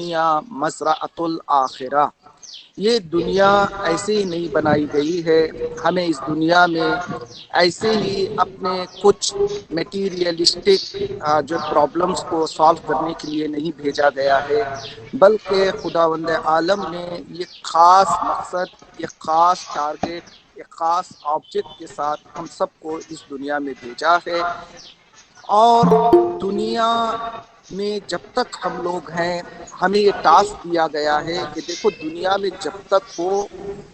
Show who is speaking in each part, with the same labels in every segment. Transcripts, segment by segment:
Speaker 1: الدنیا مزرعۃ الآخرہ، یہ دنیا ایسے ہی نہیں بنائی گئی ہے، ہمیں اس دنیا میں ایسے ہی اپنے کچھ میٹیریلسٹک جو پرابلمس کو سالو کرنے کے لیے نہیں بھیجا گیا ہے، بلکہ خداوند عالم نے یہ خاص مقصد، یہ خاص ٹارگیٹ، ایک خاص آبجیکٹ کے ساتھ ہم سب کو اس دنیا میں بھیجا ہے۔ اور دنیا میں جب تک ہم لوگ ہیں، ہمیں یہ ٹاسک دیا گیا ہے کہ دیکھو دنیا میں جب تک ہو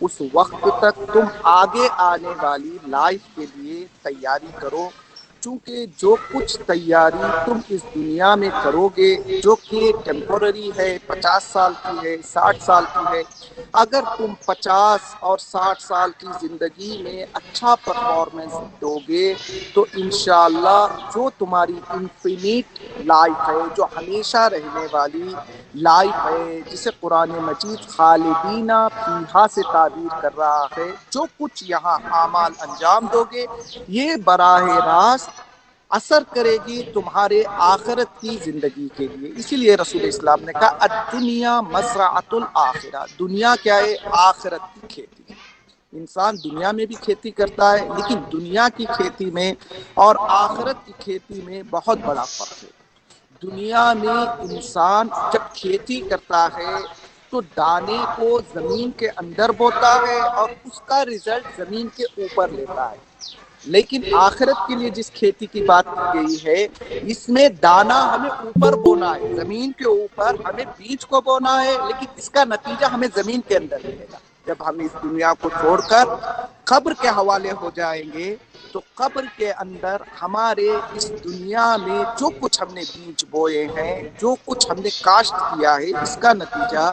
Speaker 1: اس وقت تک تم آگے آنے والی لائف کے لیے تیاری کرو، چونکہ جو کچھ تیاری تم اس دنیا میں کرو گے جو کہ ٹیمپورری ہے، 50 سال کی ہے، 60 سال کی ہے، اگر تم 50 اور 60 سال کی زندگی میں اچھا پرفارمنس دو گے تو انشاءاللہ جو تمہاری انفینٹ لائف ہے، جو ہمیشہ رہنے والی لائف ہے، جسے قرآن مجید خالدین فیہا سے تعبیر کر رہا ہے، جو کچھ یہاں اعمال انجام دو گے یہ براہ راست اثر کرے گی تمہارے آخرت کی زندگی کے لیے۔ اسی لیے رسول اسلام نے کہا الدنیا مزرعۃ الآخرہ، دنیا کیا ہے؟ آخرت کی کھیتی۔ انسان دنیا میں بھی کھیتی کرتا ہے، لیکن دنیا کی کھیتی میں اور آخرت کی کھیتی میں بہت بڑا فرق ہے۔ دنیا میں انسان جب کھیتی کرتا ہے تو دانے کو زمین کے اندر بوتا ہے اور اس کا رزلٹ زمین کے اوپر لیتا ہے، لیکن آخرت کے لیے جس کھیتی کی بات کی گئی ہے اس میں دانا ہمیں اوپر بونا ہے، زمین کے اوپر ہمیں بیج کو بونا ہے، لیکن اس کا نتیجہ ہمیں زمین کے اندر ملے گا۔ جب ہم اس دنیا کو چھوڑ کر قبر کے حوالے ہو جائیں گے تو قبر کے اندر ہمارے اس دنیا میں جو کچھ ہم نے بیج بوئے ہیں، جو کچھ ہم نے کاشت کیا ہے، اس کا نتیجہ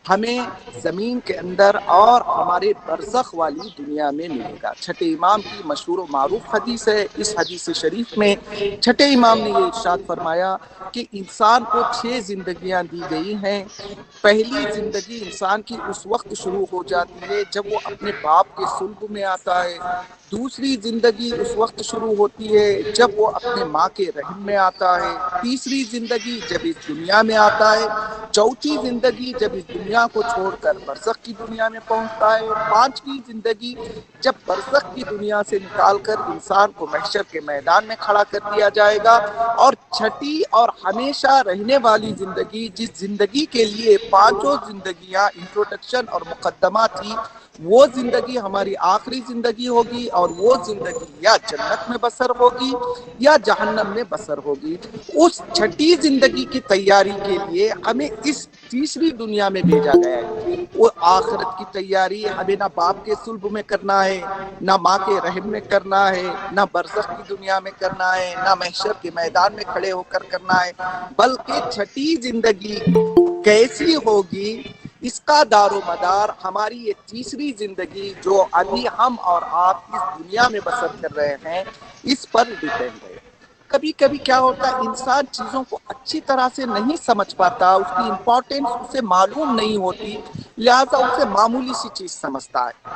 Speaker 1: ہمیں زمین کے اندر اور ہمارے برزخ والی دنیا میں ملے گا۔ چھٹے امام کی مشہور و معروف حدیث ہے، اس حدیث شریف میں چھٹے امام نے یہ ارشاد فرمایا کہ انسان کو 6 زندگیاں دی گئی ہیں۔ پہلی زندگی انسان کی اس وقت شروع ہو جاتی ہے جب وہ اپنے باپ کے صلب میں آتا ہے، دوسری زندگی اس وقت شروع ہوتی ہے جب وہ اپنے ماں کے رحم میں آتا ہے، تیسری زندگی جب اس دنیا میں آتا ہے، چوتھی زندگی جب اس دنیا کو چھوڑ کر برزخ کی دنیا میں پہنچتا ہے، پانچویں زندگی جب برزخ کی دنیا سے نکال کر انسان کو محشر کے میدان میں کھڑا کر دیا جائے گا، اور چھٹی اور ہمیشہ رہنے والی زندگی جس زندگی کے لیے پانچوں زندگیاں انٹروڈکشن اور مقدمہ تھی، وہ زندگی ہماری آخری زندگی ہوگی، اور وہ زندگی یا جنت میں بسر ہوگی یا جہنم میں بسر ہوگی۔ اس چھٹی زندگی کی تیاری کے لیے ہمیں اس تیسری دنیا میں بھیجا گیا ہے۔ وہ آخرت کی تیاری ہمیں نہ باپ کے صلب میں کرنا ہے، نہ ماں کے رحم میں کرنا ہے، نہ برزخ کی دنیا میں کرنا ہے، نہ محشر کے میدان میں کھڑے ہو کر کرنا ہے، بلکہ چھٹی زندگی کیسی ہوگی اس کا دار و مدار ہماری یہ تیسری زندگی جو ابھی ہم اور آپ اس دنیا میں بسر کر رہے ہیں اس پر ڈیپینڈ ہے۔ کبھی کبھی کیا ہوتا ہے انسان چیزوں کو اچھی طرح سے نہیں سمجھ پاتا، اس کی امپورٹنس اسے معلوم نہیں ہوتی، لہذا اسے معمولی سی چیز سمجھتا ہے۔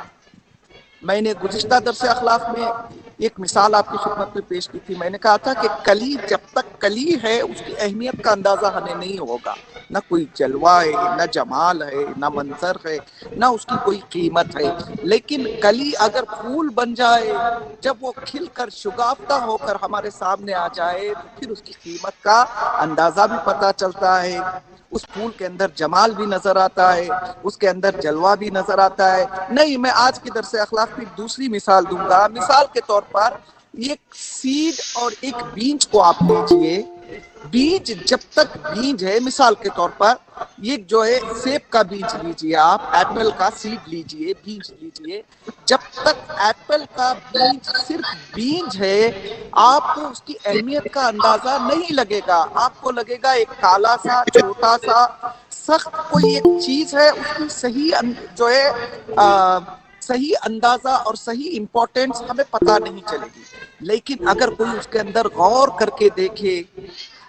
Speaker 1: میں نے گزشتہ درس اخلاق میں ایک مثال آپ کی خدمت میں پیش کی تھی، میں نے کہا تھا کہ کلی جب تک کلی ہے اس کی اہمیت کا اندازہ ہمیں نہیں ہوگا، نہ کوئی جلوہ ہے، نہ جمال ہے، نہ منظر ہے، نہ اس کی کوئی قیمت ہے، لیکن کلی اگر پھول بن جائے، جب وہ کھل کر شگافتہ ہو کر ہمارے سامنے آ جائے تو پھر اس کی قیمت کا اندازہ بھی پتہ چلتا ہے، اس پھول کے اندر جمال بھی نظر آتا ہے، اس کے اندر جلوہ بھی نظر آتا ہے۔ نہیں، میں آج کے درس اخلاق میں ایک دوسری مثال دوں گا۔ مثال کے طور پر ایک سیڈ اور ایک بیج کو آپ لیجئے، بیج جب تک بیج ہے، مثال کے طور پر یہ جو ہے سیب کا بیج لیجئے، آپ ایپل کا سیڈ لیجئے، بیج لیجئے، جب تک ایپل کا بیج صرف بیج ہے آپ کو اس کی اہمیت کا اندازہ نہیں لگے گا، آپ کو لگے گا ایک کالا سا چھوٹا سا سخت کوئی ایک چیز ہے، اس کی صحیح جو ہے صحیح اندازہ اور صحیح امپورٹنس ہمیں پتہ نہیں چلے گی۔ لیکن اگر کوئی اس کے اندر غور کر کے دیکھے،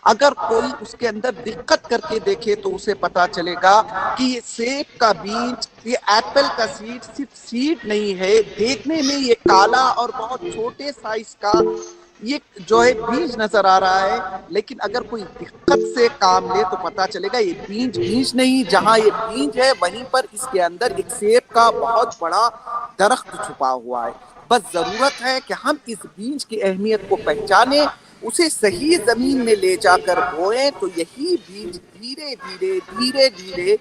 Speaker 1: اگر کوئی اس کے اندر دقت کر کے دیکھے تو اسے پتا چلے گا کہ یہ سیب کا بیج، یہ ایپل کا سیڈ صرف سیڈ نہیں ہے، دیکھنے میں یہ کالا اور بہت چھوٹے سائز کا یہ جو ہے بیج نظر آ رہا ہے، لیکن اگر کوئی دقت سے کام لے تو پتا چلے گا یہ بیج بیج نہیں، جہاں یہ بیج ہے وہیں پر اس کے اندر ایک سیب کا بہت بڑا درخت چھپا ہوا ہے۔ بس ضرورت ہے کہ ہم اس بیج کی اہمیت کو پہچانیں، اسے صحیح زمین میں لے جا کر بوئیں، تو یہی بیج دھیرے دھیرے دھیرے دھیرے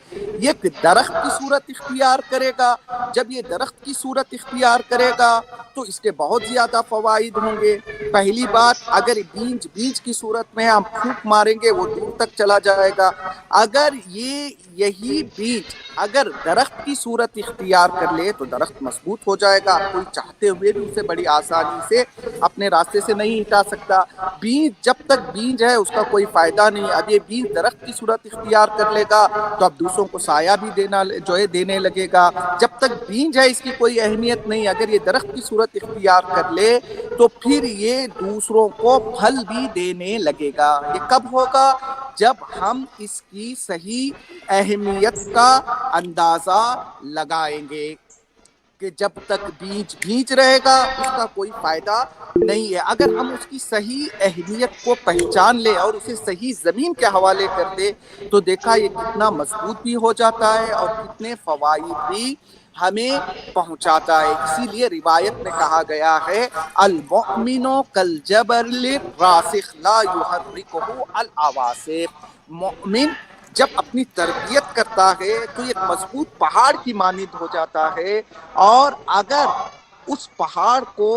Speaker 1: یہ درخت کی صورت اختیار کرے گا۔ جب یہ درخت کی صورت اختیار کرے گا تو اس کے بہت زیادہ فوائد ہوں گے۔ پہلی بات، اگر بیج بیج کی صورت میں ہم پھونک ماریں گے وہ دور تک چلا جائے گا۔ اگر یہی بیج اگر درخت کی صورت اختیار کر لے تو درخت مضبوط ہو جائے گا، کوئی چاہتے ہوئے بھی اسے بڑی آسانی سے اپنے راستے سے نہیں ہٹا سکتا۔ بیج جب تک بیج ہے اس کا کوئی فائدہ نہیں۔ اب یہ بیج درخت کی صورت اختیار کر لے گا تو اب دوسروں کو سایہ بھی دینے لگے گا۔ جب تک بیج ہے اس کی کوئی اہمیت نہیں، اگر یہ درخت کی صورت اختیار کر لے تو پھر یہ دوسروں کو پھل بھی دینے لگے گا۔ یہ کب ہوگا؟ جب ہم اس کی صحیح اہمیت کا اندازہ لگائیں گے کہ جب تک بیج بیج رہے گا اس کا کوئی فائدہ نہیں ہے۔ اگر ہم اس کی صحیح اہمیت کو پہچان لیں اور اسے صحیح زمین کے حوالے کر دیں تو دیکھا یہ کتنا مضبوط بھی ہو جاتا ہے اور کتنے فوائد بھی ہمیں پہنچاتا ہے۔ اسی لیے روایت میں کہا گیا ہے المؤمن کالجبل الراسخ لا يحركه العواصف۔ مومن جب اپنی تربیت کرتا ہے تو ایک مضبوط پہاڑ کی مانند ہو جاتا ہے، اور اگر اس پہاڑ کو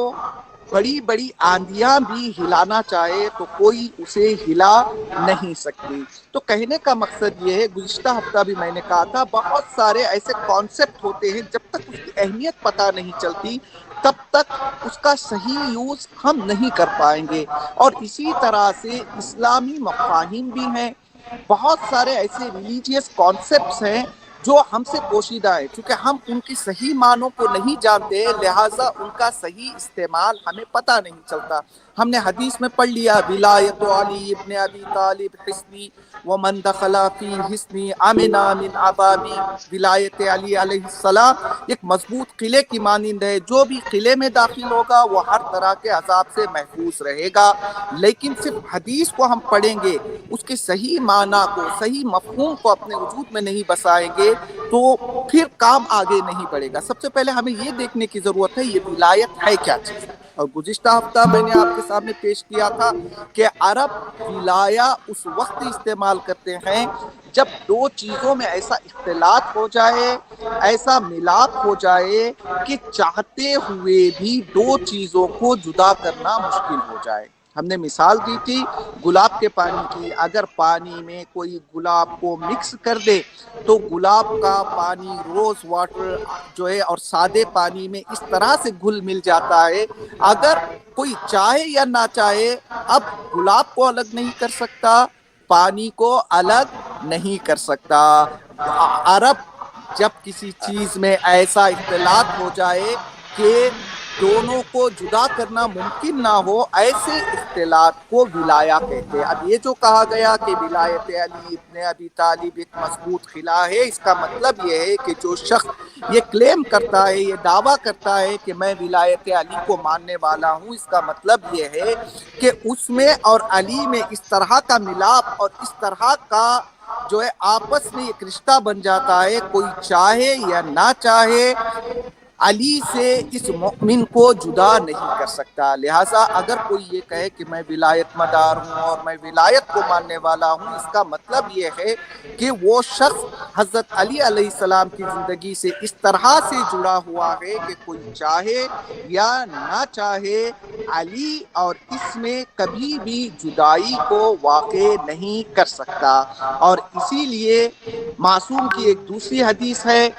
Speaker 1: بڑی بڑی آندیاں بھی ہلانا چاہے تو کوئی اسے ہلا نہیں سکتی۔ تو کہنے کا مقصد یہ ہے، گزشتہ ہفتہ بھی میں نے کہا تھا، بہت سارے ایسے کانسیپٹ ہوتے ہیں جب تک اس کی اہمیت پتہ نہیں چلتی تب تک اس کا صحیح یوز ہم نہیں کر پائیں گے۔ اور اسی طرح سے اسلامی مفاہیم بھی ہیں، بہت سارے ایسے ریلیجیس کانسیپٹس ہیں جو ہم سے پوشیدہ ہے، چونکہ ہم ان کی صحیح معنوں کو نہیں جانتے لہٰذا ان کا صحیح استعمال ہمیں پتہ نہیں چلتا۔ ہم نے حدیث میں پڑھ لیا ولایت علی ابن ابی طالب حصنی ومن دخل فی حصنی امن من عذابی۔ ولایت علی علیہ السلام ایک مضبوط قلعے کی مانند ہے، جو بھی قلعے میں داخل ہوگا وہ ہر طرح کے عذاب سے محفوظ رہے گا۔ لیکن صرف حدیث کو ہم پڑھیں گے، اس کے صحیح معنی کو، صحیح مفہوم کو اپنے وجود میں نہیں بسائیں گے تو پھر کام آگے نہیں بڑھے گا۔ سب سے پہلے ہمیں یہ دیکھنے کی ضرورت ہے یہ ولایت ہے کیا چیز۔ اور گزشتہ ہفتہ میں نے آپ کے سامنے پیش کیا تھا کہ عرب ولایہ اس وقت استعمال کرتے ہیں جب دو چیزوں میں ایسا اختلاط ہو جائے، ایسا ملاپ ہو جائے کہ چاہتے ہوئے بھی دو چیزوں کو جدا کرنا مشکل ہو جائے۔ ہم نے مثال دی تھی گلاب کے پانی کی، اگر پانی میں کوئی گلاب کو مکس کر دے تو گلاب کا پانی روز واٹر جو ہے اور سادے پانی میں اس طرح سے گھل مل جاتا ہے، اگر کوئی چاہے یا نہ چاہے اب گلاب کو الگ نہیں کر سکتا، پانی کو الگ نہیں کر سکتا۔ عرب جب کسی چیز میں ایسا اختلاط ہو جائے کہ دونوں کو جدا کرنا ممکن نہ ہو، ایسے اختلاط کو ولایہ کہتے ہیں۔ اب یہ جو کہا گیا کہ ولایت علی ابن ابی طالب ایک مضبوط قلعہ ہے، اس کا مطلب یہ ہے کہ جو شخص یہ کلیم کرتا ہے، یہ دعویٰ کرتا ہے کہ میں ولایت علی کو ماننے والا ہوں، اس کا مطلب یہ ہے کہ اس میں اور علی میں اس طرح کا ملاپ اور اس طرح کا جو ہے آپس میں ایک رشتہ بن جاتا ہے، کوئی چاہے یا نہ چاہے علی سے اس مومن کو جدا نہیں کر سکتا۔ لہٰذا اگر کوئی یہ کہے کہ میں ولایت مدار ہوں اور میں ولایت کو ماننے والا ہوں، اس کا مطلب یہ ہے کہ وہ شخص حضرت علی علیہ السلام کی زندگی سے اس طرح سے جڑا ہوا ہے کہ کوئی چاہے یا نہ چاہے علی اور اس میں کبھی بھی جدائی کو واقع نہیں کر سکتا۔ اور اسی لیے معصوم کی ایک دوسری حدیث ہے،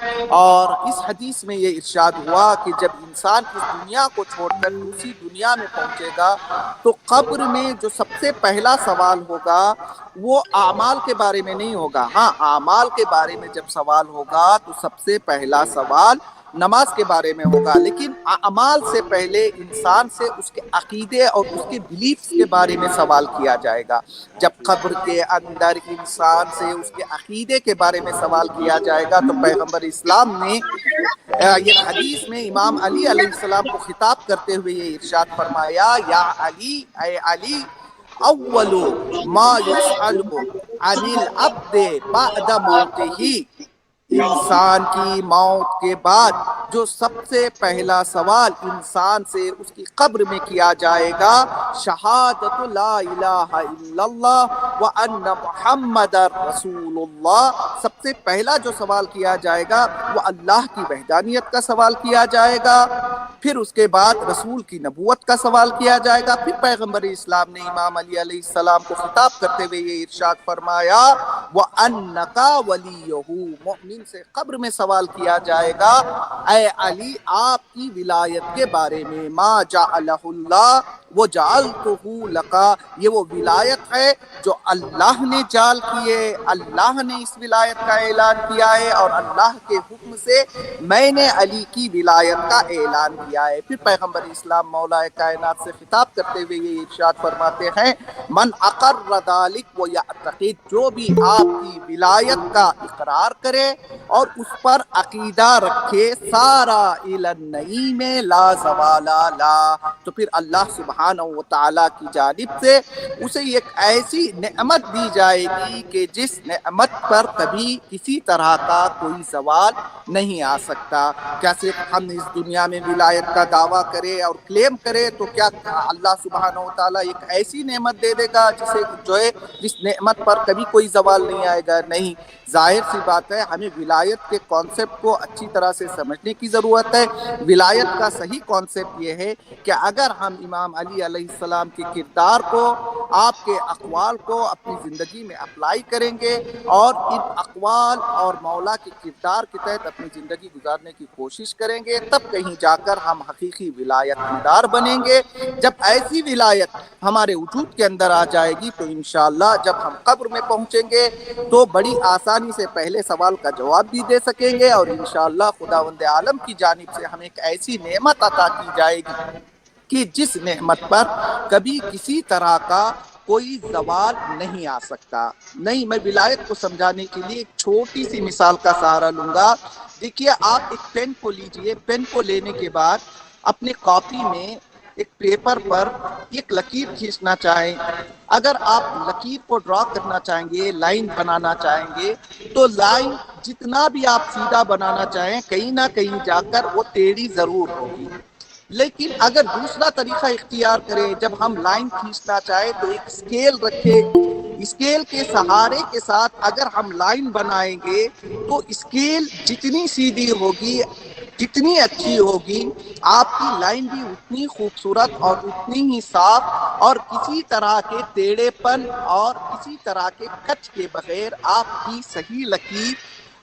Speaker 1: اور اس حدیث میں یہ ارشاد ہوا کہ جب انسان اس دنیا کو چھوڑ کر دوسری دنیا میں پہنچے گا تو قبر میں جو سب سے پہلا سوال ہوگا وہ اعمال کے بارے میں نہیں ہوگا۔ ہاں، اعمال کے بارے میں جب سوال ہوگا تو سب سے پہلا سوال نماز کے بارے میں ہوگا، لیکن اعمال سے پہلے انسان سے اس کے عقیدے اور اس کے بلیفز کے بارے میں سوال کیا جائے گا۔ جب قبر کے اندر انسان سے اس کے عقیدے کے بارے میں سوال کیا جائے گا تو پیغمبر اسلام نے ایک حدیث میں امام علی علیہ السلام کو خطاب کرتے ہوئے یہ ارشاد فرمایا، یا علی، اے علی، اول ما یسأل عن العبد بعد موتہ، انسان کی موت کے بعد جو سب سے پہلا سوال انسان سے اس کی قبر میں کیا جائے گا، شہادت لا الہ الا اللہ وان محمد رسول اللہ، سب سے پہلا جو سوال کیا جائے گا وہ اللہ کی وحدانیت کا سوال کیا جائے گا، پھر اس کے بعد رسول کی نبوت کا سوال کیا جائے گا، پھر پیغمبر اسلام نے امام علی علیہ السلام کو خطاب کرتے ہوئے یہ ارشاد فرمایا، وَأَنَّكَ وَلِيُّهُ، مومن سے قبر میں سوال کیا جائے گا، اے علی آپ کی ولایت کے بارے میں، ما جعلہ اللہ وجعلتہ لکا، یہ وہ ولایت ہے جو اللہ نے جعل کی ہے، اللہ نے اس ولایت کا اعلان کیا ہے اور اللہ کے حکم سے میں نے علی کی ولایت کا اعلان کیا ہے۔ پھر پیغمبر اسلام مولا کائنات سے خطاب کرتے ہوئے یہ ارشاد فرماتے ہیں، من اقر ذلک ویعتقد، جو بھی آپ کی ولایت کا اقرار کرے اور اس پر عقیدہ رکھے، سارا الی النعیم لا زوال لا، تو پھر اللہ سبحانہ و تعالیٰ کی جانب سے اسے ایک ایسی نعمت دی جائے گی کہ جس نعمت پر کبھی کسی طرح کا کوئی زوال نہیں آ سکتا۔ کیا صرف ہم اس دنیا میں ولایت کا دعویٰ کرے اور کلیم کرے تو کیا اللہ سبحانہ و تعالیٰ ایک ایسی نعمت دے دے گا جس نعمت پر کبھی کوئی زوال نہیں آئے گا؟ نہیں، ظاہر سی بات ہے، ہمیں ولایت کے کانسیپٹ کو اچھی طرح سے سمجھنے کی ضرورت ہے۔ ولایت کا صحیح کانسیپٹ یہ ہے کہ اگر ہم امام علی علیہ السلام کے کردار کو، آپ کے اقوال کو اپنی زندگی میں اپلائی کریں گے اور ان اقوال اور مولا کے کردار کے تحت اپنی زندگی گزارنے کی کوشش کریں گے، تب کہیں جا کر ہم حقیقی ولایت مدار بنیں گے۔ جب ایسی ولایت ہمارے وجود کے اندر آ جائے گی تو انشاءاللہ جب ہم قبر میں پہنچیں گے تو بڑی آسانی سے پہلے سوال کا جواب بھی دے سکیں گے، اور انشاءاللہ خداوند عالم کی جانب سے ہمیں ایک ایسی نعمت عطا کی جائے گی کہ جس نعمت پر کبھی کسی طرح کا کوئی زوال نہیں آ سکتا۔ نہیں، میں ولایت کو سمجھانے کے لیے ایک چھوٹی سی مثال کا سہارا لوں گا۔ دیکھیے، آپ ایک پین کو لیجئے، پین کو لینے کے بعد اپنے کاپی میں ایک پیپر پر ایک لکیر کھینچنا چاہیں، اگر آپ لکیر کو ڈرا کرنا چاہیں گے، لائن بنانا چاہیں گے، تو لائن جتنا بھی آپ سیدھا بنانا چاہیں کہیں نہ کہیں جا کر وہ ٹیڑھی ضرور ہوگی۔ لیکن اگر دوسرا طریقہ اختیار کریں، جب ہم لائن کھینچنا چاہیں تو ایک اسکیل رکھے، اسکیل کے سہارے کے ساتھ اگر ہم لائن بنائیں گے تو اسکیل جتنی سیدھی ہوگی، جتنی اچھی ہوگی، آپ کی لائن بھی اتنی خوبصورت اور اتنی ہی صاف اور کسی طرح کے ٹیڑھے پن اور کسی طرح کے کچ کے بغیر آپ کی صحیح لکیر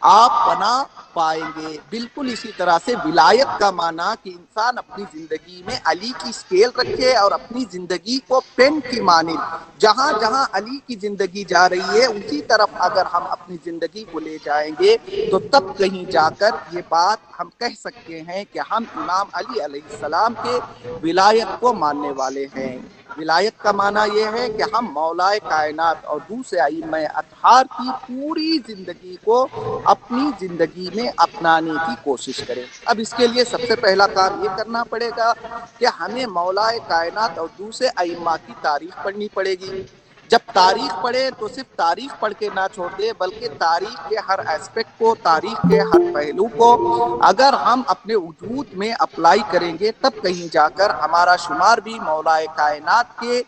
Speaker 1: آپ بنا پائیں گے۔ بالکل اسی طرح سے ولایت کا معنی کہ انسان اپنی زندگی میں علی کی اسکیل رکھے اور اپنی زندگی کو پین کی مانند جہاں جہاں علی کی زندگی جا رہی ہے اسی طرف اگر ہم اپنی زندگی کو لے جائیں گے تو تب کہیں جا کر یہ بات ہم کہہ سکتے ہیں کہ ہم امام علی علیہ السلام کے ولایت کو ماننے والے ہیں۔ ولایت کا معنی یہ ہے کہ ہم مولائے کائنات اور دوسرے ائمہ اطہار کی پوری زندگی کو اپنی زندگی میں اپنانے کی کوشش کریں۔ اب اس کے لیے سب سے پہلا کام یہ کرنا پڑے گا کہ ہمیں مولائے کائنات اور دوسرے ائمہ کی تاریخ پڑھنی پڑے گی۔ جب تاریخ پڑھے تو صرف تاریخ پڑھ کے نہ چھوڑ دے، بلکہ تاریخ کے ہر ایسپیکٹ کو، تاریخ کے ہر پہلو کو اگر ہم اپنے وجود میں اپلائی کریں گے تب کہیں جا کر ہمارا شمار بھی مولائے کائنات کے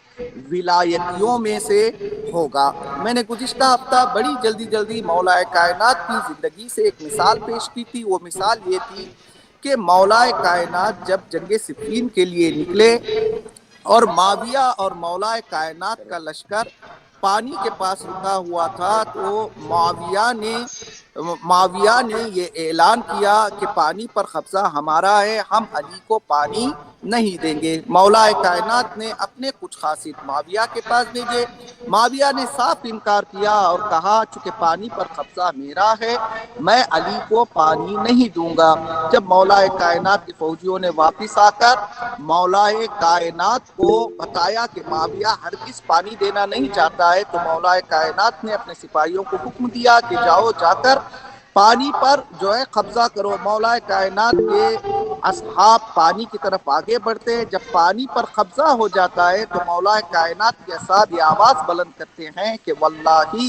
Speaker 1: ولایتیوں میں سے ہوگا۔ میں نے گزشتہ ہفتہ بڑی جلدی مولائے کائنات کی زندگی سے ایک مثال پیش کی تھی۔ وہ مثال یہ تھی کہ مولائے کائنات جب جنگ صفین کے لیے نکلے اور معاویہ اور مولائے کائنات کا لشکر پانی کے پاس رکا ہوا تھا تو معاویہ نے یہ اعلان کیا کہ پانی پر قبضہ ہمارا ہے، ہم علی کو پانی نہیں دیں گے۔ مولا کائنات نے اپنے کچھ خاصیت معاویہ کے پاس بھیجے، معاویہ نے صاف انکار کیا اور کہا چونکہ پانی پر قبضہ میرا ہے میں علی کو پانی نہیں دوں گا۔ جب مولا کائنات کے فوجیوں نے واپس آ کر مولا کائنات کو بتایا کہ معاویہ ہرگز پانی دینا نہیں چاہتا ہے، تو مولا کائنات نے اپنے سپاہیوں کو حکم دیا کہ جاؤ جا کر پانی پر جو ہے قبضہ کرو۔ مولا کائنات کے اصحاب پانی کی طرف آگے بڑھتے ہیں، جب پانی پر قبضہ ہو جاتا ہے تو مولا کائنات کے اصحاب یہ آواز بلند کرتے ہیں کہ واللہ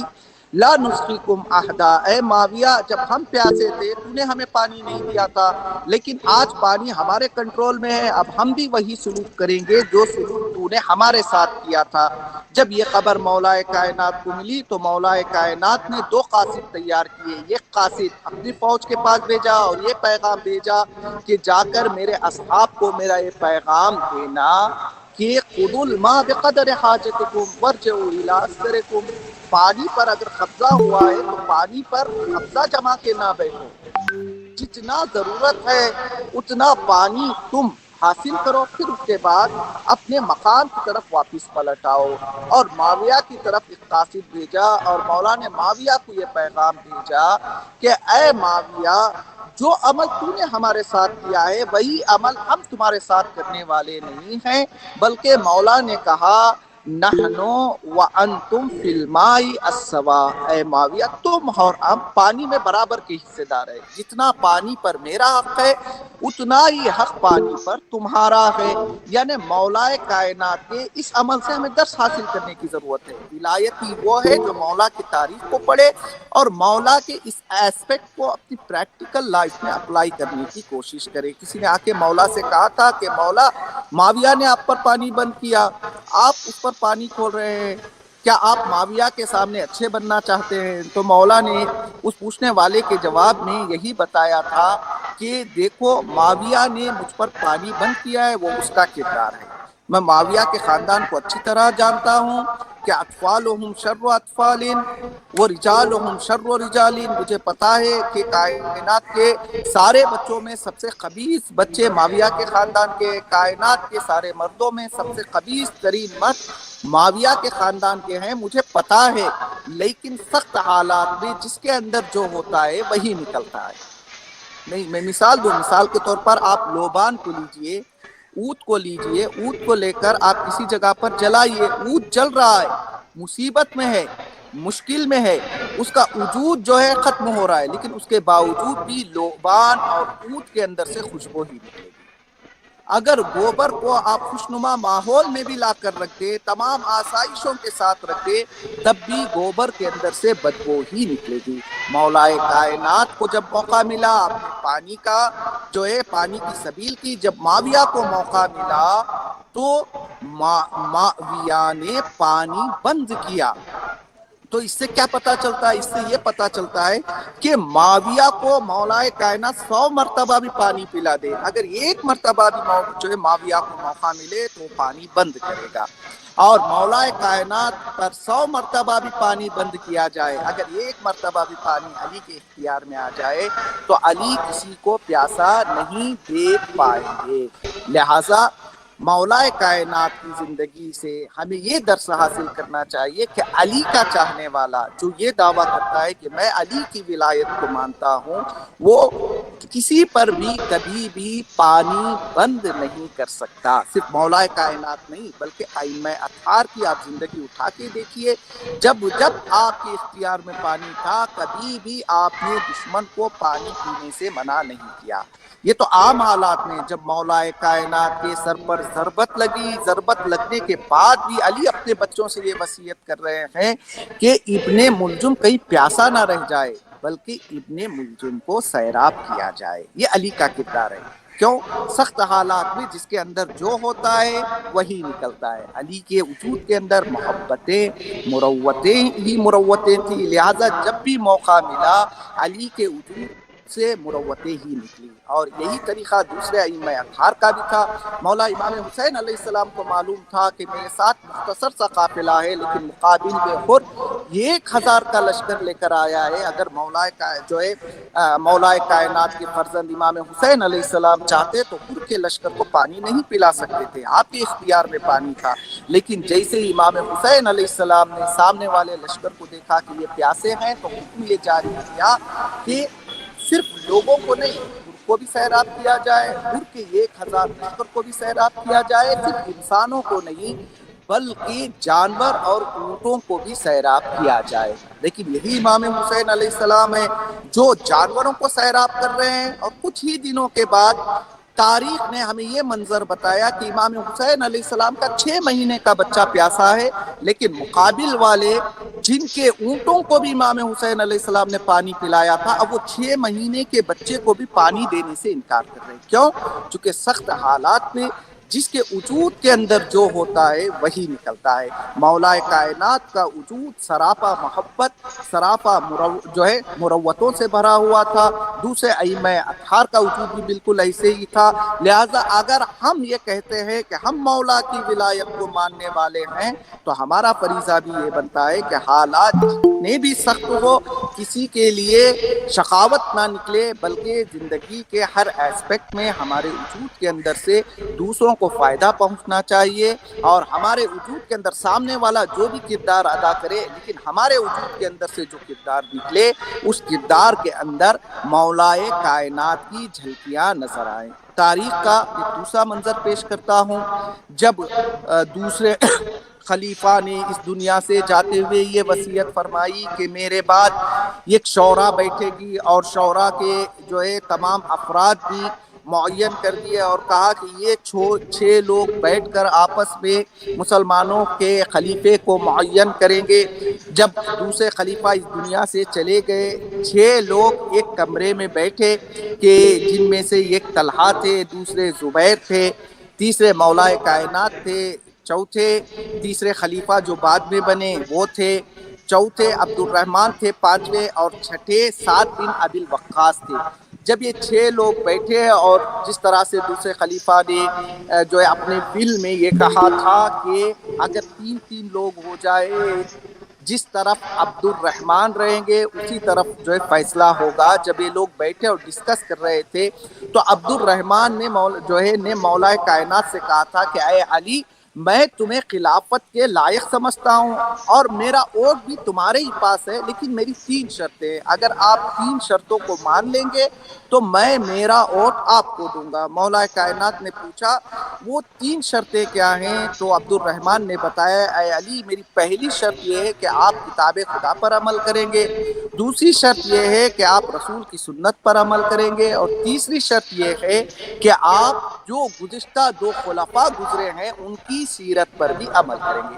Speaker 1: لا نسقیکم احدا، اے معاویہ جب ہم پیاسے تھے تو نے ہمیں پانی نہیں دیا تھا، لیکن آج پانی ہمارے کنٹرول میں ہے، اب ہم بھی وہی سلوک کریں گے جو سلوک تو نے ہمارے ساتھ کیا تھا۔ جب یہ خبر مولا کائنات کو ملی تو مولا کائنات نے دو قاصد تیار کیے، ایک قاصد اپنی فوج کے پاس بھیجا اور یہ پیغام بھیجا کہ جا کر میرے اصحاب کو میرا یہ پیغام دینا کہ خذوا الماء بقدر حاجتکم وارجعوا الی اسکرکم، پانی پر اگر قبضہ ہوا ہے تو پانی پر قبضہ جما کے نہ بیٹھو، جتنا ضرورت ہے اتنا پانی تم حاصل کرو، پھر اس کے بعد اپنے مقام کی طرف واپس پلٹ آؤ۔ اور معاویہ کی طرف ایک قاصد بھیجا اور مولا نے معاویہ کو یہ پیغام بھیجا کہ اے معاویہ جو عمل تو نے ہمارے ساتھ کیا ہے وہی عمل ہم تمہارے ساتھ کرنے والے نہیں ہیں، بلکہ مولا نے کہا نحن وانتم فی الماء السوا، اے معاویہ تم اور ہم پانی میں برابر کے حصے دار ہیں، جتنا پانی پر میرا حق ہے اتنا ہی حق پانی پر تمہارا ہے۔ یعنی مولا کائنات کے اس عمل سے ہمیں درس حاصل کرنے کی ضرورت ہے۔ ولایت ہی وہ ہے جو مولا کی تعریف کو پڑھے اور مولا کے اس ایسپیکٹ کو اپنی پریکٹیکل لائف میں اپلائی کرنے کی کوشش کرے۔ کسی نے آ کے مولا سے کہا تھا کہ مولا معاویہ نے آپ پر پانی بند کیا، آپ اس پر پانی کھول رہے ہیں، کیا آپ معاویہ کے سامنے اچھے بننا چاہتے ہیں؟ تو مولا نے اس پوچھنے والے کے جواب میں یہی بتایا تھا کہ دیکھو معاویہ نے مجھ پر پانی بند کیا ہے وہ اس کا کردار ہے، میں معاویہ کے خاندان کو اچھی طرح جانتا ہوں کہ اطفالہم شر اطفال ورجالہم شر رجال، مجھے پتا ہے کہ کائنات کے سارے بچوں میں سب سے خبیث بچے معاویہ کے خاندان کے، کائنات کے سارے مردوں میں سب سے خبیث ترین مرد معاویہ کے خاندان کے ہیں، مجھے پتا ہے، لیکن سخت حالات میں جس کے اندر جو ہوتا ہے وہی نکلتا ہے۔ نہیں میں مثال دوں، مثال کے طور پر آپ لوبان کو لیجئے، اونٹ کو لیجئے، اونٹ کو لے کر آپ کسی جگہ پر جلائیے، اونٹ جل رہا ہے، مصیبت میں ہے، مشکل میں ہے، اس کا وجود جو ہے ختم ہو رہا ہے، لیکن اس کے باوجود بھی لوبان اور اونٹ کے اندر سے خوشبو ہی نکلے گی۔ اگر گوبر کو آپ خوشنما ماحول میں بھی لا کر رکھ دے، تمام آسائشوں کے ساتھ رکھ دے، تب بھی گوبر کے اندر سے بدبو ہی نکلے گی۔ مولا کائنات کو جب موقع ملا اپنے پانی کا جو ہے پانی کی سبیل کی، جب معاویہ کو موقع ملا تو معاویہ نے پانی بند کیا۔ تو اس سے کیا پتا چلتا ہے؟ اس سے یہ پتا چلتا ہے کہ معاویہ کو مولا کائنات 100 مرتبہ بھی پانی پلا دے، اگر ایک مرتبہ بھی جو ہے معاویہ کو موقع ملے تو وہ پانی بند کرے گا، اور مولا کائنات پر 100 مرتبہ بھی پانی بند کیا جائے، اگر ایک مرتبہ بھی پانی علی کے اختیار میں آ جائے تو علی کسی کو پیاسا نہیں دیکھ پائیں گے۔ لہٰذا مولا کائنات کی زندگی سے ہمیں یہ درس حاصل کرنا چاہیے کہ علی کا چاہنے والا جو یہ دعویٰ کرتا ہے کہ میں علی کی ولایت کو مانتا ہوں، وہ کسی پر بھی کبھی بھی پانی بند نہیں کر سکتا۔ صرف مولا کائنات نہیں بلکہ ائمہ اطہار کی آپ زندگی اٹھا کے دیکھیے، جب آپ کے اختیار میں پانی تھا کبھی بھی آپ نے دشمن کو پانی پینے سے منع نہیں کیا۔ یہ تو عام حالات میں جب مولا کائنات کے سر پر ضربت لگی، ضربت لگنے کے بعد بھی علی اپنے بچوں سے یہ وصیت کر رہے ہیں کہ ابن ملجم کہیں پیاسا نہ رہ جائے بلکہ ابن ملجم کو سیراب کیا جائے۔ یہ علی کا کردار ہے۔ کیوں؟ سخت حالات میں جس کے اندر جو ہوتا ہے وہی نکلتا ہے۔ علی کے وجود کے اندر محبتیں مروتیں ہی مروتیں تھیں، لہٰذا جب بھی موقع ملا علی کے وجود سے مروتیں ہی نکلی. اور یہی طریقہ دوسرے ائمہ اطہار کا بھی تھا. مولا امام حسین علیہ السلام کو معلوم تھا کہ میرے ساتھ مختصر سا قافلہ ہے لیکن مقابل میں خود 1000 کا لشکر لے کر آیا ہے. اگر مولا کائنات کے فرزند امام حسین علیہ السلام چاہتے تو خود کے لشکر کو پانی نہیں پلا سکتے تھے, آپ کے اختیار میں پانی تھا. لیکن جیسے ہی امام حسین علیہ السلام نے سامنے والے لشکر کو دیکھا کہ یہ پیاسے ہیں تو حکم یہ جاری کیا کہ صرف لوگوں کو نہیں, کو بھی سیراب کیا جائے, کے 1000 لشکر کو بھی سیراب کیا جائے, صرف انسانوں کو نہیں بلکہ جانور اور اونٹوں کو بھی سیراب کیا جائے. لیکن یہی امام حسین علیہ السلام ہے جو جانوروں کو سیراب کر رہے ہیں. اور کچھ ہی دنوں کے بعد تاریخ نے ہمیں یہ منظر بتایا کہ امام حسین علیہ السلام کا 6 مہینے کا بچہ پیاسا ہے, لیکن مقابل والے جن کے اونٹوں کو بھی امام حسین علیہ السلام نے پانی پلایا تھا, اب وہ 6 مہینے کے بچے کو بھی پانی دینے سے انکار کر رہے ہیں. کیوں؟ چونکہ سخت حالات میں جس کے وجود کے اندر جو ہوتا ہے وہی نکلتا ہے. مولا کائنات کا وجود سراپا محبت, سراپا مروتوں سے بھرا ہوا تھا. دوسرے ائمہ اطہار کا وجود بھی بالکل ایسے ہی تھا. لہذا اگر ہم یہ کہتے ہیں کہ ہم مولا کی ولایت کو ماننے والے ہیں تو ہمارا فریضہ بھی یہ بنتا ہے کہ حالات جتنے بھی سخت ہو, کسی کے لیے شقاوت نہ نکلے, بلکہ زندگی کے ہر ایسپیکٹ میں ہمارے وجود کے اندر سے دوسروں کو فائدہ پہنچنا چاہیے. اور ہمارے وجود کے اندر سامنے والا جو بھی کردار ادا کرے, لیکن ہمارے وجود کے اندر سے جو کردار نکلے اس کردار کے اندر مولائے کائنات کی جھلکیاں نظر آئیں. تاریخ کا ایک دوسرا منظر پیش کرتا ہوں. جب دوسرے خلیفہ نے اس دنیا سے جاتے ہوئے یہ وصیت فرمائی کہ میرے بعد ایک شورا بیٹھے گی, اور شورا کے تمام افراد بھی معین کر دیے اور کہا کہ یہ 6 لوگ بیٹھ کر آپس میں مسلمانوں کے خلیفے کو معین کریں گے. جب دوسرے خلیفہ اس دنیا سے چلے گئے, 6 لوگ ایک کمرے میں بیٹھے کہ جن میں سے ایک طلحہ تھے, دوسرے زبیر تھے, تیسرے مولا کائنات تھے, چوتھے تیسرے خلیفہ جو بعد میں بنے وہ تھے, چوتھے عبد الرحمن تھے, پانچویں اور چھٹے سعد بن ابی وقاص تھے. جب یہ 6 لوگ بیٹھے اور جس طرح سے دوسرے خلیفہ نے اپنے ول میں یہ کہا تھا کہ اگر 3 لوگ ہو جائے, جس طرف عبد الرحمن رہیں گے اسی طرف فیصلہ ہوگا. جب یہ لوگ بیٹھے اور ڈسکس کر رہے تھے تو عبد الرحمن نے مولا کائنات سے کہا تھا کہ اے علی, میں تمہیں خلافت کے لائق سمجھتا ہوں اور میرا ووٹ بھی تمہارے ہی پاس ہے, لیکن میری 3 شرطیں ہیں. اگر آپ 3 شرطوں کو مان لیں گے تو میں میرا ووٹ آپ کو دوں گا. مولا کائنات نے پوچھا وہ 3 شرطیں کیا ہیں؟ تو عبد الرحمن نے بتایا, اے علی میری پہلی شرط یہ ہے کہ آپ کتاب خدا پر عمل کریں گے, دوسری شرط یہ ہے کہ آپ رسول کی سنت پر عمل کریں گے, اور تیسری شرط یہ ہے کہ آپ جو گزشتہ 2 خلفاء گزرے ہیں ان کی سیرت پر بھی عمل کریں گے.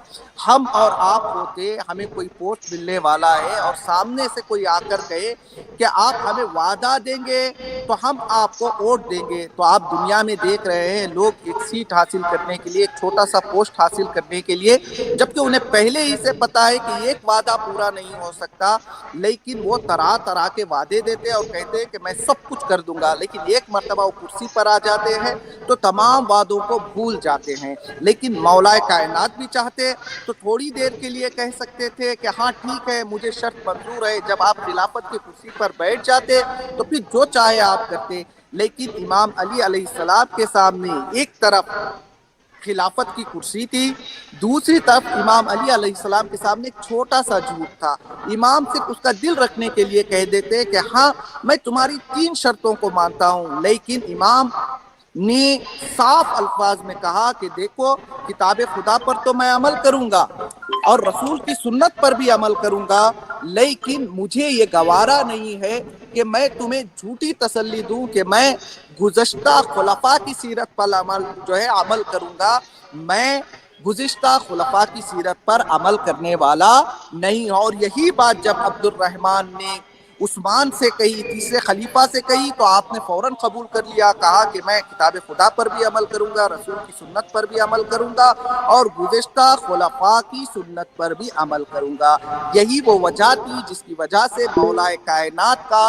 Speaker 1: ہم اور آپ ہوتے, ہمیں کوئی پوسٹ ملنے والا ہے اور سامنے سے کوئی آ کر کہے کہ آپ ہمیں وعدہ دیں گے تو ہم آپ کو ووٹ دیں گے. تو آپ دنیا میں دیکھ رہے ہیں لوگ ایک سیٹ حاصل کرنے کے لیے, ایک چھوٹا سا پوسٹ حاصل کرنے کے لیے, جبکہ انہیں پہلے ہی سے پتا ہے کہ ایک وعدہ پورا نہیں ہو سکتا, لیکن وہ طرح طرح کے وعدے دیتے اور کہتے ہیں کہ میں سب کچھ کر دوں گا, لیکن ایک مرتبہ وہ کرسی پر آ جاتے ہیں تو تمام وعدوں کو بھول جاتے ہیں. لیکن مولا کائنات بھی چاہتے تو تھوڑی دیر کے لیے کہہ سکتے تھے کہ ہاں ٹھیک ہے مجھے شرط منظور ہے. جب آپ خلافت کی کرسی پر بیٹھ جاتے تو پھر جو چاہے آپ کرتے. لیکن امام علی علیہ السلام کے سامنے ایک طرف خلافت کی کرسی تھی, دوسری طرف امام علی علیہ السلام کے سامنے ایک چھوٹا سا جھوٹ تھا. امام صرف اس کا دل رکھنے کے لیے کہہ دیتے کہ ہاں میں تمہاری 3 شرطوں کو مانتا ہوں, لیکن امام نے صاف الفاظ میں کہا کہ دیکھو کتاب خدا پر تو میں عمل کروں گا اور رسول کی سنت پر بھی عمل کروں گا, لیکن مجھے یہ گوارا نہیں ہے کہ میں تمہیں جھوٹی تسلی دوں کہ میں گزشتہ خلفاء کی سیرت پر عمل کروں گا. میں گزشتہ خلفاء کی سیرت پر عمل کرنے والا نہیں. اور یہی بات جب عبد الرحمن نے عثمان سے کہی، تیسرے خلیفہ سے کہی، تو آپ نے فوراً قبول کر لیا، کہا کہ میں کتاب خدا پر بھی عمل کروں گا، رسول کی سنت پر بھی عمل کروں گا، اور گزشتہ خلفاء کی سنت پر بھی عمل کروں گا۔ یہی وہ وجہ تھی جس کی وجہ سے مولا کائنات کا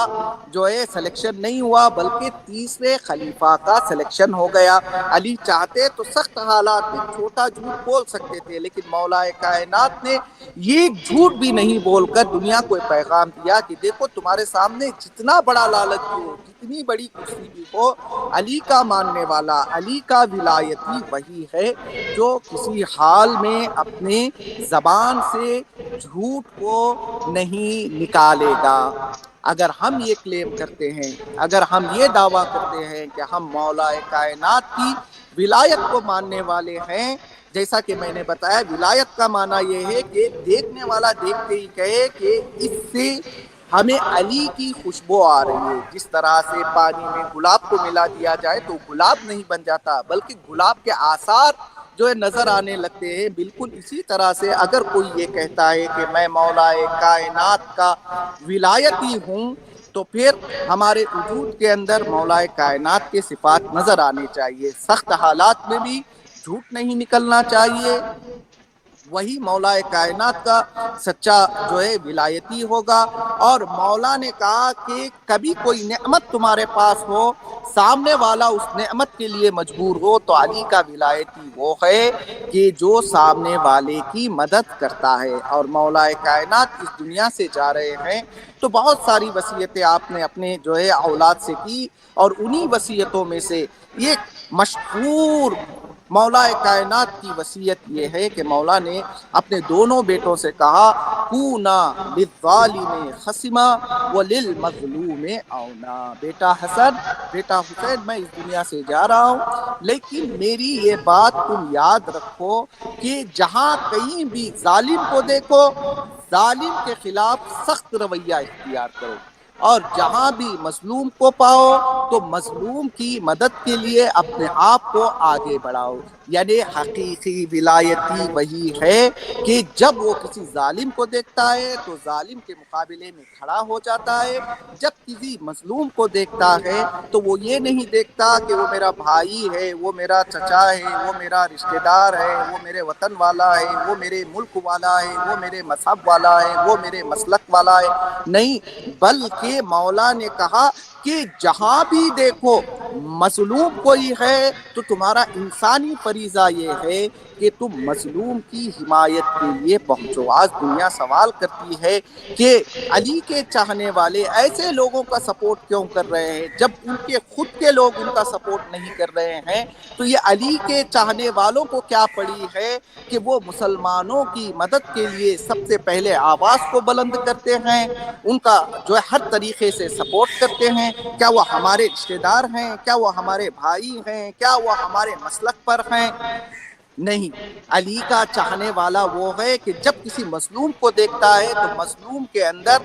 Speaker 1: جو ہے سلیکشن نہیں ہوا، بلکہ تیسرے خلیفہ کا سلیکشن ہو گیا۔ علی چاہتے تو سخت حالات میں چھوٹا جھوٹ بول سکتے تھے، لیکن مولا کائنات نے یہ جھوٹ بھی نہیں بول کر دنیا کو پیغام دیا کہ دیکھو تمہارے سامنے جتنا بڑا لالچ بھی ہو، جتنی بڑی کرسی بھی ہو، علی کا ماننے والا، علی کا ولایتی وہی ہے جو کسی حال میں اپنے زبان سے جھوٹ کو نہیں نکالے گا۔ اگر ہم یہ کلیم کرتے ہیں، اگر ہم یہ دعویٰ کرتے ہیں کہ ہم مولا کائنات کی ولایت کو ماننے والے ہیں، جیسا کہ میں نے بتایا ولایت کا معنی یہ ہے کہ دیکھنے والا دیکھتے ہی کہے کہ اس سے ہمیں علی کی خوشبو آ رہی ہے۔ جس طرح سے پانی میں گلاب کو ملا دیا جائے تو گلاب نہیں بن جاتا، بلکہ گلاب کے آثار جو ہے نظر آنے لگتے ہیں، بالکل اسی طرح سے اگر کوئی یہ کہتا ہے کہ میں مولا کائنات کا ولایتی ہوں، تو پھر ہمارے وجود کے اندر مولا کائنات کے صفات نظر آنے چاہیے۔ سخت حالات میں بھی جھوٹ نہیں نکلنا چاہیے، وہی مولا کائنات کا سچا جو ہے ولایتی ہوگا۔ اور مولا نے کہا کہ کبھی کوئی نعمت تمہارے پاس ہو، سامنے والا اس نعمت کے لیے مجبور ہو، تو علی کا ولایتی وہ ہے کہ جو سامنے والے کی مدد کرتا ہے۔ اور مولا کائنات اس دنیا سے جا رہے ہیں تو بہت ساری وصیتیں آپ نے اپنے جو ہے اولاد سے کی، اور انہی وصیتوں میں سے ایک مشہور مولا کائنات کی وصیت یہ ہے کہ مولا نے اپنے دونوں بیٹوں سے کہا کونا للظالم خصما وللمظلوم اونا، بیٹا حسن، بیٹا حسین، میں اس دنیا سے جا رہا ہوں، لیکن میری یہ بات تم یاد رکھو کہ جہاں کہیں بھی ظالم کو دیکھو، ظالم کے خلاف سخت رویہ اختیار کرو، اور جہاں بھی مظلوم کو پاؤ تو مظلوم کی مدد کے لیے اپنے آپ کو آگے بڑھاؤ۔ یعنی حقیقی ولایتی وہی ہے کہ جب وہ کسی ظالم کو دیکھتا ہے تو ظالم کے مقابلے میں کھڑا ہو جاتا ہے، جب کسی مظلوم کو دیکھتا ہے تو وہ یہ نہیں دیکھتا کہ وہ میرا بھائی ہے، وہ میرا چچا ہے، وہ میرا رشتہ دار ہے، وہ میرے وطن والا ہے، وہ میرے ملک والا ہے، وہ میرے مذہب والا ہے، وہ میرے مسلک والا ہے، نہیں، بلکہ مولا نے کہا کہ جہاں بھی دیکھو مظلوم کوئی ہے تو تمہارا انسانی فریضہ یہ ہے کہ تم مظلوم کی حمایت کے لیے پہنچو۔ آج دنیا سوال کرتی ہے کہ علی کے چاہنے والے ایسے لوگوں کا سپورٹ کیوں کر رہے ہیں جب ان کے خود کے لوگ ان کا سپورٹ نہیں کر رہے ہیں؟ تو یہ علی کے چاہنے والوں کو کیا پڑی ہے کہ وہ مسلمانوں کی مدد کے لیے سب سے پہلے آواز کو بلند کرتے ہیں، ان کا جو ہے ہر طریقے سے سپورٹ کرتے ہیں؟ کیا وہ ہمارے رشتہ دار ہیں؟ کیا وہ ہمارے بھائی ہیں؟ کیا وہ ہمارے مسلک پر ہیں؟ نہیں، علی کا چاہنے والا وہ ہے کہ جب کسی مظلوم کو دیکھتا ہے تو مظلوم کے اندر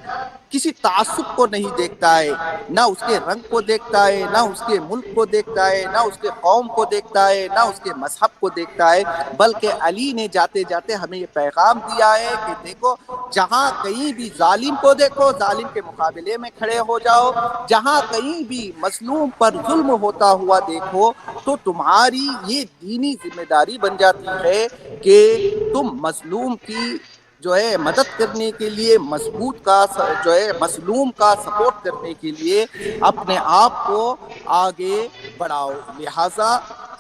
Speaker 1: کسی تعصب کو نہیں دیکھتا ہے، نہ اس کے رنگ کو دیکھتا ہے، نہ اس کے ملک کو دیکھتا ہے، نہ اس کے قوم کو دیکھتا ہے، نہ اس کے مذہب کو دیکھتا ہے، بلکہ علی نے جاتے جاتے ہمیں یہ پیغام دیا ہے کہ دیکھو جہاں کہیں بھی ظالم کو دیکھو، ظالم کے مقابلے میں کھڑے ہو جاؤ، جہاں کہیں بھی مظلوم پر ظلم ہوتا ہوا دیکھو تو تمہاری یہ دینی ذمہ داری بن جاتی ہے کہ تم مظلوم کی جو ہے مدد کرنے کے لیے، مضبوط کا جو ہے مظلوم کا سپورٹ کرنے کے لیے اپنے آپ کو آگے بڑھاؤ۔ لہٰذا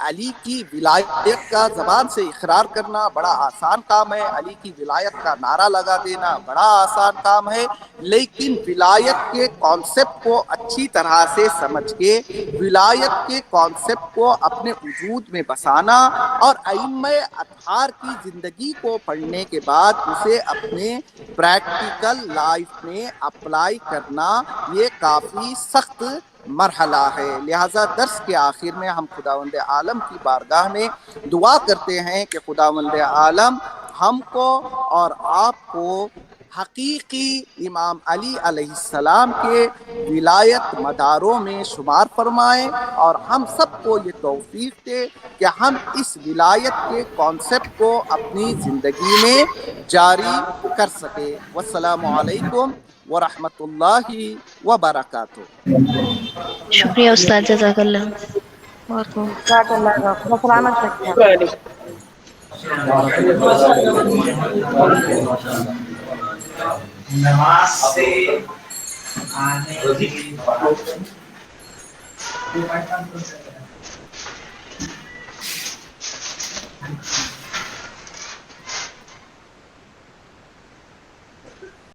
Speaker 1: علی کی ولایت کا زبان سے اقرار کرنا بڑا آسان کام ہے، علی کی ولایت کا نعرہ لگا دینا بڑا آسان کام ہے، لیکن ولایت کے کانسیپٹ کو اچھی طرح سے سمجھ کے ولایت کے کانسیپٹ کو اپنے وجود میں بسانا اور ائمہ اطہار کی زندگی کو پڑھنے کے بعد اسے اپنے پریکٹیکل لائف میں اپلائی کرنا یہ کافی سخت مرحلہ ہے۔ لہٰذا درس کے آخر میں ہم خداوند عالم کی بارگاہ میں دعا کرتے ہیں کہ خداوند عالم ہم کو اور آپ کو حقیقی امام علی علیہ السلام کے ولایت مداروں میں شمار فرمائیں، اور ہم سب کو یہ توفیق دے کہ ہم اس ولایت کے کانسیپٹ کو اپنی زندگی میں جاری کر سکیں۔ والسلام علیکم ورحمۃ اللہ وبرکاتہ۔
Speaker 2: شکریہ استاد، جزاک اللہ، بہت خوب۔
Speaker 3: جزاک اللہ خدا سلامت رکھے آپ کو۔
Speaker 4: وعلیکم
Speaker 5: نماز سے آنے کے بعد